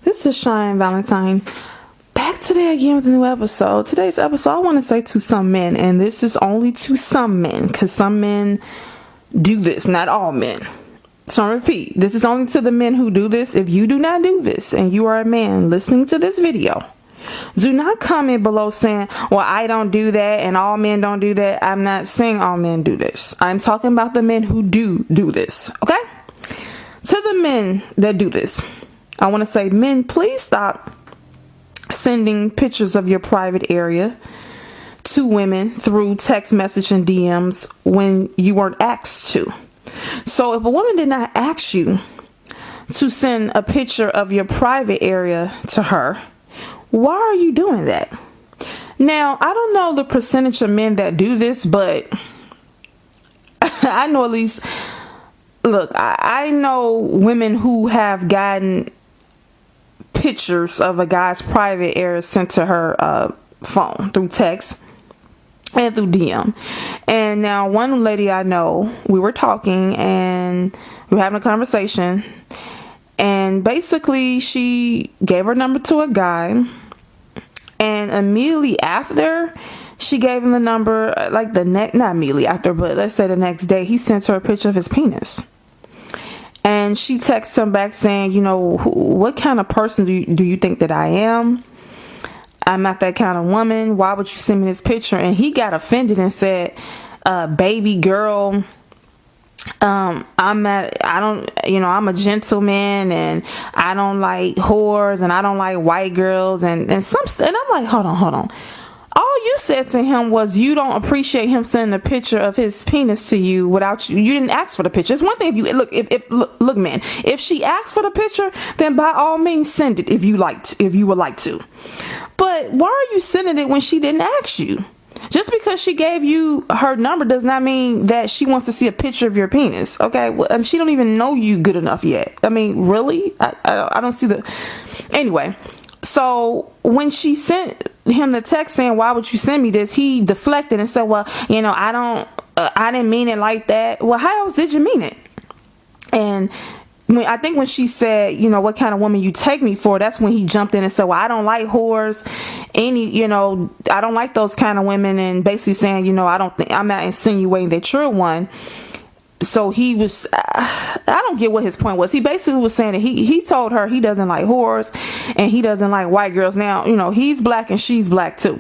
This is Cheyenne Valentine. Back today again with a new episode. Today's episode, I want to say to some men, and this is only to some men, because some men do this, not all men. So I repeat, this is only to the men who do this. If you do not do this, and you are a man listening to this video, do not comment below saying, well, I don't do that, and all men don't do that. I'm not saying all men do this. I'm talking about the men who do this, okay? To the men that do this, I want to say, men, please stop sending pictures of your private area to women through text message and DMs when you weren't asked to. So if a woman did not ask you to send a picture of your private area to her, why are you doing that? Now, I don't know the percentage of men that do this, but I know at least, look, I know women who have gotten pictures of a guy's private area sent to her phone through text and through DM. And now one lady I know, we were talking and we were having a conversation, and basically she gave her number to a guy, and immediately after she gave him the number, like not immediately after, but let's say the next day, he sent her a picture of his penis. And she texted him back saying, you know, what kind of person do you think that I am? I'm not that kind of woman. Why would you send me this picture? And he got offended and said, baby girl, I'm a gentleman, and I don't like whores, and I don't like white girls, and I'm like, hold on. All you said to him was you don't appreciate him sending a picture of his penis to you without you didn't ask for the picture. It's one thing if look, man, if she asked for the picture, then by all means send it if you would like to. But why are you sending it when she didn't ask you? Just because she gave you her number does not mean that she wants to see a picture of your penis. Okay, well, she don't even know you good enough yet. I mean, really? I don't see the. Anyway, so when she sent him the text saying, why would you send me this, he deflected and said, well, you know, I didn't mean it like that. Well, how else did you mean it? And I think when she said, you know, what kind of woman you take me for, that's when he jumped in and said, well, I don't like whores, I don't like those kind of women, and basically saying, you know, I'm not insinuating that you're one. So he was, I don't get what his point was. He basically was saying that he told her he doesn't like whores and he doesn't like white girls. Now, you know, he's black and she's black too.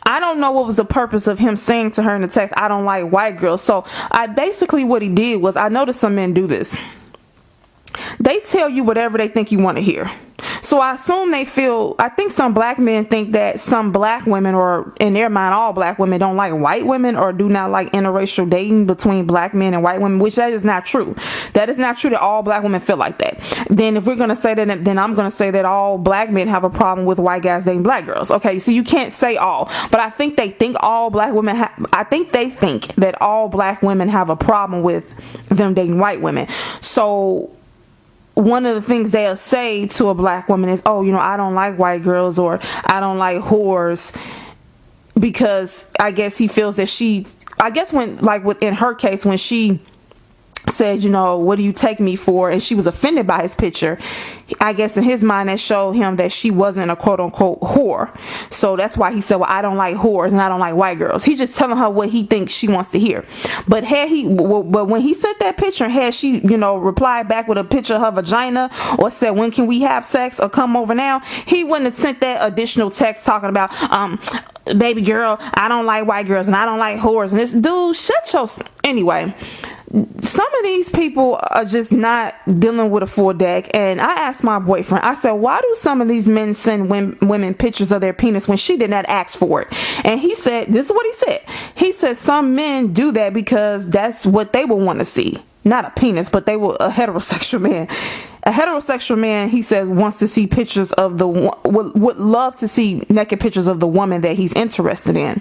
I don't know what was the purpose of him saying to her in the text, I don't like white girls. So what he did was, I noticed some men do this. They tell you whatever they think you want to hear. So I assume I think some black men think that some black women, or in their mind all black women, don't like white women or do not like interracial dating between black men and white women, which that is not true. That is not true that all black women feel like that. Then if we're going to say that, then I'm going to say that all black men have a problem with white guys dating black girls. Okay, so you can't say all, but I think they think all black women they think that all black women have a problem with them dating white women. So one of the things they'll say to a black woman is, oh, you know, I don't like white girls, or I don't like whores, because I guess he feels that in her case, when she said, you know, what do you take me for, and she was offended by his picture, I guess in his mind that showed him that she wasn't a quote unquote whore. So that's why he said, well, I don't like whores and I don't like white girls. He's just telling her what he thinks she wants to hear. But when he sent that picture, had she, you know, replied back with a picture of her vagina, or said, when can we have sex, or come over now, he wouldn't have sent that additional text talking about, baby girl, I don't like white girls and I don't like whores, and this dude, shut your. Anyway, some of these people are just not dealing with a full deck. And I asked my boyfriend, I said, why do some of these men send women pictures of their penis when she did not ask for it? And he said, this is what he said. He said some men do that because that's what they would want to see. Not a penis, but they were a heterosexual man. A heterosexual man, he says, wants to see pictures of would love to see naked pictures of the woman that he's interested in.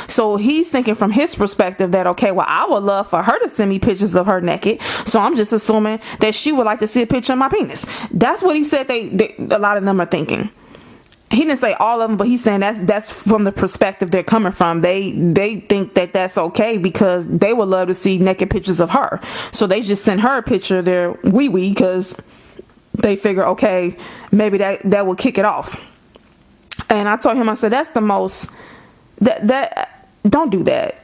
So he's thinking from his perspective that, okay, well, I would love for her to send me pictures of her naked, so I'm just assuming that she would like to see a picture of my penis. That's what he said a lot of them are thinking. He didn't say all of them, but he's saying that's from the perspective they're coming from. They think that that's okay because they would love to see naked pictures of her. So they just send her a picture of their wee-wee because they figure, okay, maybe that will kick it off. And I told him, I said, that's the most, that don't do that.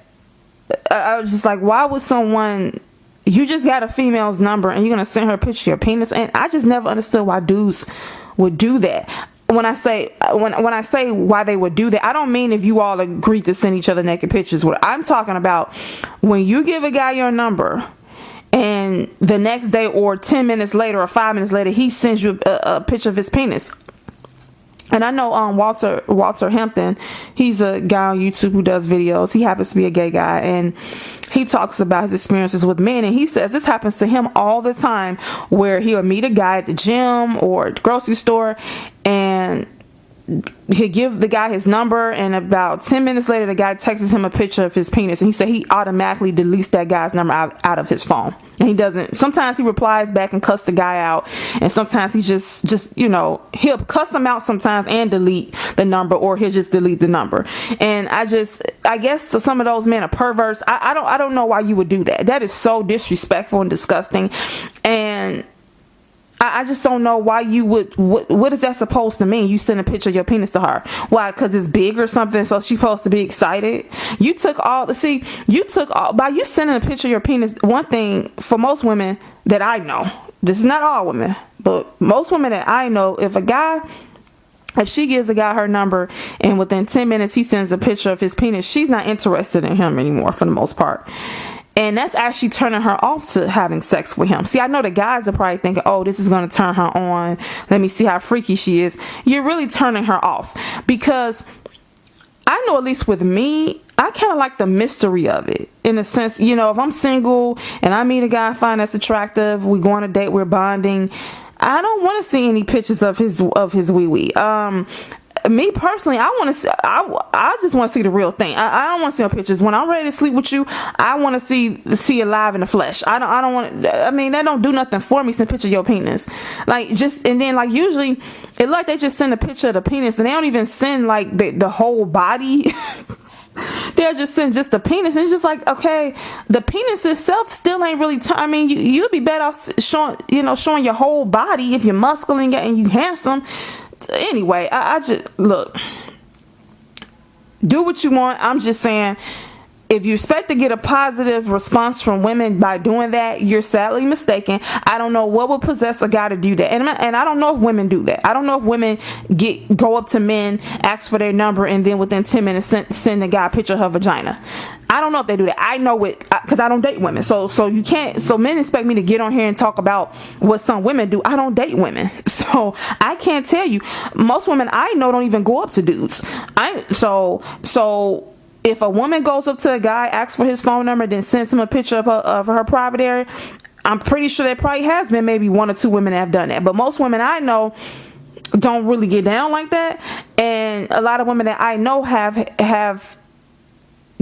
I was just like, why would someone, you just got a female's number and you're going to send her a picture of your penis? And I just never understood why dudes would do that. When I say why they would do that, I don't mean if you all agree to send each other naked pictures. What I'm talking about, when you give a guy your number and the next day or 10 minutes later or 5 minutes later, he sends you a picture of his penis. And I know Walter Hampton, he's a guy on YouTube who does videos. He happens to be a gay guy, and he talks about his experiences with men, and he says this happens to him all the time, where he'll meet a guy at the gym or at the grocery store, and he'll give the guy his number, and about 10 minutes later the guy texts him a picture of his penis, and he said he automatically deletes that guy's number out of his phone. And he doesn't, sometimes he replies back and cuss the guy out, and sometimes he just he'll cuss him out sometimes and delete the number, or he'll just delete the number. And I guess some of those men are perverts. I don't know why you would do that. That is so disrespectful and disgusting, and I just don't know why you would. What is that supposed to mean? You send a picture of your penis to her? Why? Because it's big or something, so she's supposed to be excited? By you sending a picture of your penis. One thing for most women that I know, this is not all women, but most women that I know, if she gives a guy her number and within 10 minutes he sends a picture of his penis, she's not interested in him anymore for the most part. And that's actually turning her off to having sex with him. See, I know the guys are probably thinking, oh, this is going to turn her on. Let me see how freaky she is. You're really turning her off, because I know, at least with me, I kind of like the mystery of it. In a sense, if I'm single and I meet a guy I find that's attractive, we go on a date, we're bonding, I don't want to see any pictures of his wee-wee. Me personally, I just want to see the real thing. I don't want to see no pictures. When I'm ready to sleep with you, I want to see it live in the flesh. I don't want. That don't do nothing for me. Send a picture of your penis, usually it like they just send a picture of the penis, and they don't even send like the whole body. They'll just send just the penis, and it's just like, okay, the penis itself still ain't really. You'd be better off showing your whole body if you're muscular and you handsome. Anyway, I just look, do what you want. I'm just saying, if you expect to get a positive response from women by doing that, you're sadly mistaken. I don't know what would possess a guy to do that, and I don't know if women do that. I don't know if women go up to men, ask for their number, and then within 10 minutes send the guy a picture of her vagina. I don't know if they do that. I know it because I don't date women. So you can't. So men expect me to get on here and talk about what some women do. I don't date women, so I can't tell you. Most women I know don't even go up to dudes. So if a woman goes up to a guy, asks for his phone number, then sends him a picture of her private area, I'm pretty sure there probably has been maybe 1 or 2 women that have done that. But most women I know don't really get down like that, and a lot of women that I know have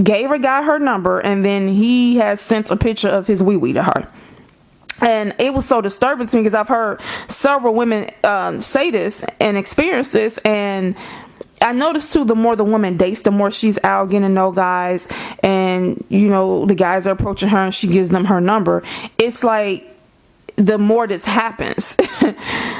gave a guy her number, and then he has sent a picture of his wee-wee to her. And it was so disturbing to me, because I've heard several women say this and experience this, and I noticed too, the more the woman dates, the more she's out getting to know guys, and the guys are approaching her and she gives them her number. It's like the more this happens.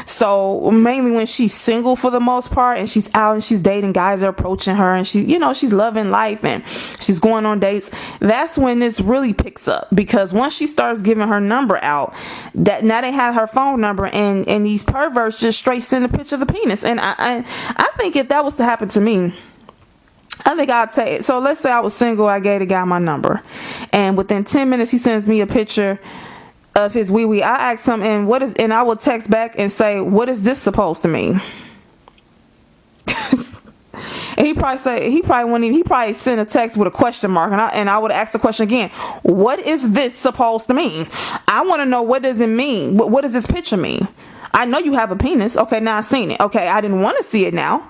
So mainly when she's single for the most part, and she's out and she's dating, guys are approaching her, and she's loving life and she's going on dates, that's when this really picks up. Because once she starts giving her number out, that now they have her phone number, and these perverts just straight send a picture of the penis. And I think if that was to happen to me, I think I'd take it. So let's say I was single, I gave the guy my number, and within 10 minutes he sends me a picture of his wee-wee. I ask him, and I will text back and say, what is this supposed to mean? And he probably send a text with a question mark, and I would ask the question again, what is this supposed to mean? I want to know, what does it mean? What does this picture mean? I know you have a penis. Okay, now I've seen it. Okay, I didn't want to see it now.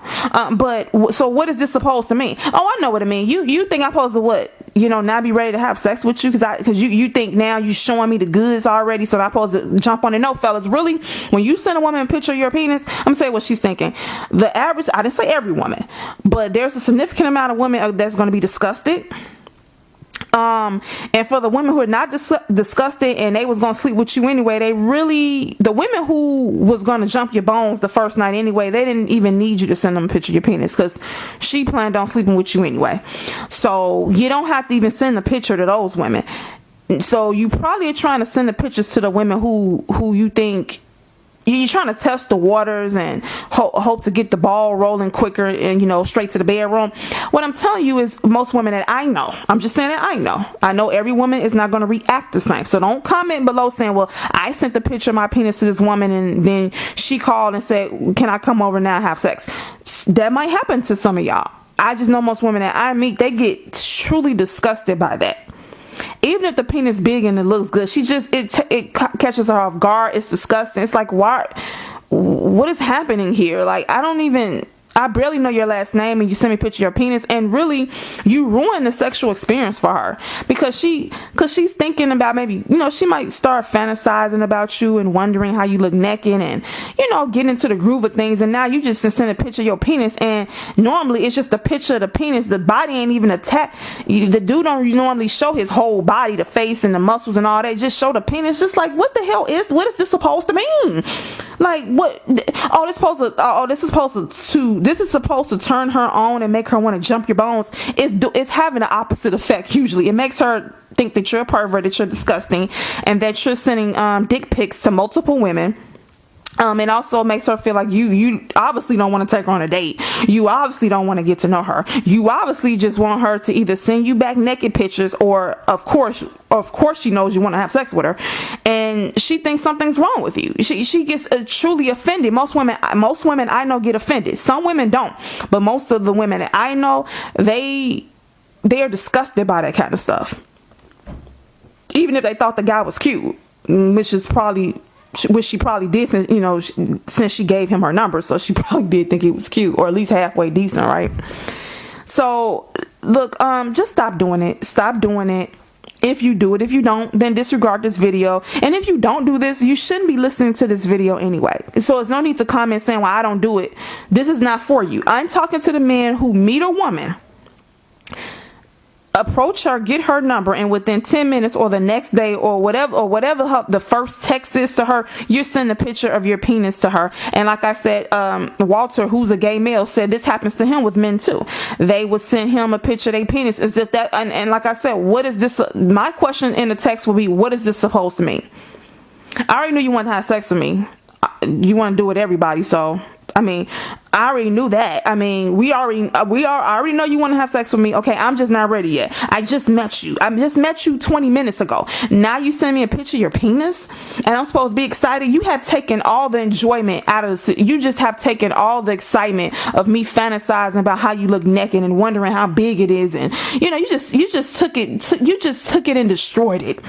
So what is this supposed to mean? Oh, I know what it means. You think I'm supposed to what? Now be ready to have sex with you because you think now you showing me the goods already, so I'm supposed to jump on it. No, fellas, really, when you send a woman a picture of your penis, I'm gonna say what she's thinking. The average, I didn't say every woman, but there's a significant amount of women that's going to be disgusted. And for the women who are not disgusted and they was gonna sleep with you anyway, the women who was gonna jump your bones the first night anyway, they didn't even need you to send them a picture of your penis, because she planned on sleeping with you anyway. So you don't have to even send a picture to those women. So you probably are trying to send the pictures to the women who you think you're trying to test the waters and hope to get the ball rolling quicker and, straight to the bedroom. What I'm telling you is, most women that I know, I'm just saying that I know every woman is not going to react the same. So don't comment below saying, well, I sent the picture of my penis to this woman and then she called and said, can I come over now and have sex? That might happen to some of y'all. I just know most women that I meet, they get truly disgusted by that. Even if the penis big and it looks good, it catches her off guard. It's disgusting. It's like, what is happening here? Like, I barely know your last name and you send me a picture of your penis, and really you ruin the sexual experience for her, because she's thinking about, maybe, she might start fantasizing about you and wondering how you look naked and, get into the groove of things. And now you just send a picture of your penis, and normally it's just a picture of the penis. The body ain't even attached. The dude don't normally show his whole body, the face and the muscles and all that. Just show the penis. Just like, what the hell what is this supposed to mean? Like, what? This is supposed to turn her on and make her want to jump your bones. It's having the opposite effect. Usually it makes her think that you're a pervert, that you're disgusting, and that you're sending dick pics to multiple women. It also makes her feel like you obviously don't want to take her on a date. You obviously don't want to get to know her. You obviously just want her to either send you back naked pictures, or of course she knows you want to have sex with her, and she thinks something's wrong with you. She gets truly offended. Most women I know get offended. Some women don't, but most of the women that I know, they are disgusted by that kind of stuff. Even if they thought the guy was cute, which she probably did, since she gave him her number, so she probably did think he was cute, or at least halfway decent, right? So look, just stop doing it. Stop doing it. If you do it, if you don't, then disregard this video. And if you don't do this, you shouldn't be listening to this video anyway. So there's no need to comment saying, well, I don't do it. This is not for you. I'm talking to the men who meet a woman, approach her, get her number, and within 10 minutes or the next day or whatever the first text is to her, you're sending a picture of your penis to her. And like I said, Walter, who's a gay male, said this happens to him with men too. They would send him a picture of their penis. Is it that? And like I said, what is this? My question in the text will be, what is this supposed to mean? I already knew you wanted to have sex with me. You want to do it with everybody, so I already knew that. I already know you want to have sex with me. Okay, I'm just not ready yet. I just met you 20 minutes ago. Now you send me a picture of your penis and I'm supposed to be excited? You have taken all the enjoyment out of this. You just have taken all the excitement of me fantasizing about how you look naked and wondering how big it is, and you just took it and destroyed it.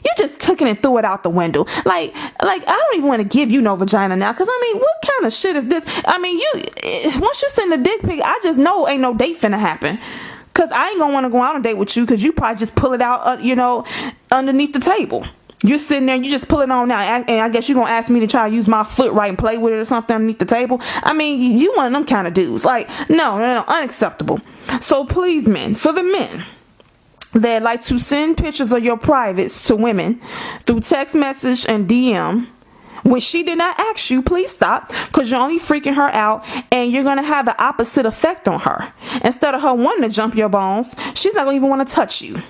You just took it and threw it out the window. Like I don't even want to give you no vagina now, because what kind of shit is this? Once you send a dick pic, I just know ain't no date finna happen, because I ain't gonna want to go out on a date with you, because you probably just pull it out underneath the table. You're sitting there, you just pull it on now, and I guess you're gonna ask me to try to use my foot right and play with it or something underneath the table. You one of them kind of dudes. Like, no, unacceptable. So please, men, for the men that like to send pictures of your privates to women through text message and DM when she did not ask you, please stop, because you're only freaking her out, and you're going to have the opposite effect on her. Instead of her wanting to jump your bones, she's not going to even want to touch you.